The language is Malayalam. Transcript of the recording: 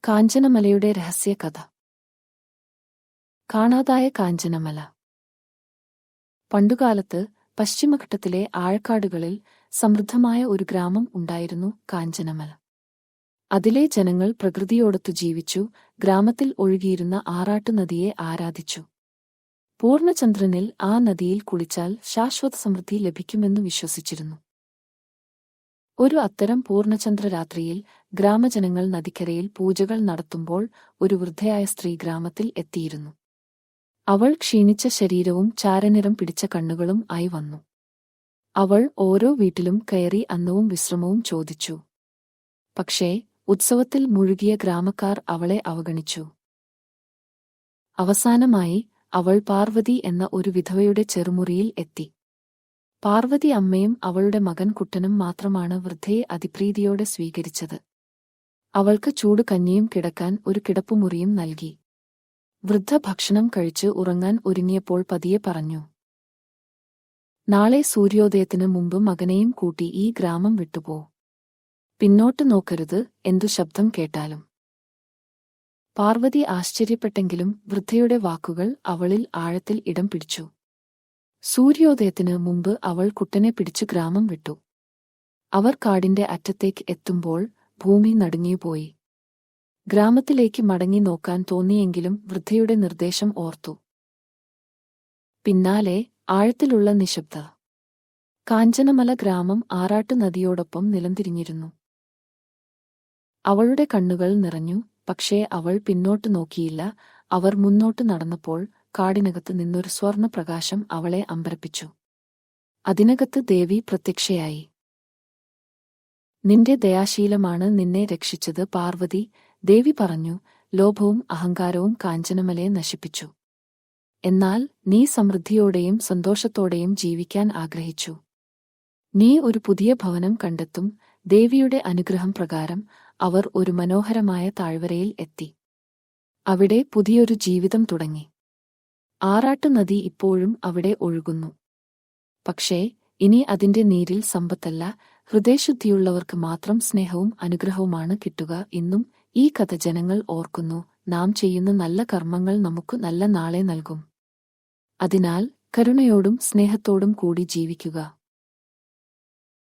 കാഞ്ചനമലയുടെ രഹസ്യകഥ. കാണാതായ കാഞ്ചനമല. പണ്ടുകാലത്ത് പശ്ചിമഘട്ടത്തിലെ ആഴക്കാടുകളിൽ സമൃദ്ധമായ ഒരു ഗ്രാമം ഉണ്ടായിരുന്നു, കാഞ്ചനമല. അതിലെ ജനങ്ങൾ പ്രകൃതിയോടൊത്തു ജീവിച്ചു, ഗ്രാമത്തിൽ ഒഴുകിയിരുന്ന ആറാട്ടു നദിയെ ആരാധിച്ചു. പൂർണ്ണചന്ദ്രനിൽ ആ നദിയിൽ കുളിച്ചാൽ ശാശ്വത സമൃദ്ധി ലഭിക്കുമെന്നു വിശ്വസിച്ചിരുന്നു. ഒരു അത്തരം പൂർണ്ണചന്ദ്രരാത്രിയിൽ ഗ്രാമജനങ്ങൾ നദിക്കരയിൽ പൂജകൾ നടത്തുമ്പോൾ ഒരു വൃദ്ധയായ സ്ത്രീ ഗ്രാമത്തിൽ എത്തിയിരുന്നു. അവൾ ക്ഷീണിച്ച ശരീരവും ചാരനിറം പിടിച്ച കണ്ണുകളും ആയി വന്നു. അവൾ ഓരോ വീട്ടിലും കയറി അന്നവും വിശ്രമവും ചോദിച്ചു. പക്ഷേ ഉത്സവത്തിൽ മുഴുകിയ ഗ്രാമക്കാർ അവളെ അവഗണിച്ചു. അവസാനമായി അവൾ പാർവതി എന്ന ഒരു വിധവയുടെ ചെറുമുറിയിൽ എത്തി. പാർവതി അമ്മയും അവളുടെ മകൻ കുട്ടനും മാത്രമാണ് വൃദ്ധയെ അതിപ്രീതിയോടെ സ്വീകരിച്ചത്. അവൾക്ക് ചൂട് കഞ്ഞിയും കിടക്കാൻ ഒരു കിടപ്പുമുറിയും നൽകി. വൃദ്ധ ഭക്ഷണം കഴിച്ച് ഉറങ്ങാൻ ഒരുങ്ങിയപ്പോൾ പതിയെ പറഞ്ഞു, നാളെ സൂര്യോദയത്തിനു മുമ്പ് മകനെയും കൂട്ടി ഈ ഗ്രാമം വിട്ടുപോ. പിന്നോട്ട് നോക്കരുത്, എന്തു ശബ്ദം കേട്ടാലും. പാർവതി ആശ്ചര്യപ്പെട്ടെങ്കിലും വൃദ്ധയുടെ വാക്കുകൾ അവളിൽ ആഴത്തിൽ ഇടം പിടിച്ചു. സൂര്യോദയത്തിനു മുമ്പ് അവൾ കുട്ടനെ പിടിച്ചു ഗ്രാമം വിട്ടു. അവർ കാടിന്റെ അറ്റത്തേക്ക് എത്തുമ്പോൾ ഭൂമി നടുങ്ങിപ്പോയി. ഗ്രാമത്തിലേക്ക് മടങ്ങി നോക്കാൻ തോന്നിയെങ്കിലും വൃദ്ധയുടെ നിർദ്ദേശം ഓർത്തു. പിന്നാലെ ആഴത്തിലുള്ള നിശബ്ദത. കാഞ്ചനമല ഗ്രാമം ആറാട്ടു നദിയോടൊപ്പം നിലംതിരിഞ്ഞിരുന്നു. അവളുടെ കണ്ണുകൾ നിറഞ്ഞു, പക്ഷേ അവൾ പിന്നോട്ടു നോക്കിയില്ല. അവർ മുന്നോട്ടു നടന്നപ്പോൾ കാടിനകത്ത് നിന്നൊരു സ്വർണ്ണ പ്രകാശം അവളെ അമ്പരപ്പിച്ചു. അതിനകത്ത് ദേവി പ്രത്യക്ഷയായി. നിന്റെ ദയാശീലമാണ് നിന്നെ രക്ഷിച്ചത് പാർവതി, ദേവി പറഞ്ഞു. ലോഭവും അഹങ്കാരവും കാഞ്ചനമലയെ നശിപ്പിച്ചു. എന്നാൽ നീ സമൃദ്ധിയോടെയും സന്തോഷത്തോടെയും ജീവിക്കാൻ ആഗ്രഹിച്ചു. നീ ഒരു പുതിയ ഭവനം കണ്ടെത്തും. ദേവിയുടെ അനുഗ്രഹം പ്രകാരം അവർ ഒരു മനോഹരമായ താഴ്വരയിൽ എത്തി. അവിടെ പുതിയൊരു ജീവിതം തുടങ്ങി. ആറാട്ടു നദി ഇപ്പോഴും അവിടെ ഒഴുകുന്നു. പക്ഷേ ഇനി അതിന്റെ നീരിൽ സമ്പത്തല്ല, ഹൃദയശുദ്ധിയുള്ളവർക്ക് മാത്രം സ്നേഹവും അനുഗ്രഹവുമാണ് കിട്ടുക. ഇന്നും ഈ കഥ ജനങ്ങൾ ഓർക്കുന്നു. നാം ചെയ്യുന്ന നല്ല കർമ്മങ്ങൾ നമുക്ക് നല്ല നാളെ നൽകും. അതിനാൽ കരുണയോടും സ്നേഹത്തോടും കൂടി ജീവിക്കുക.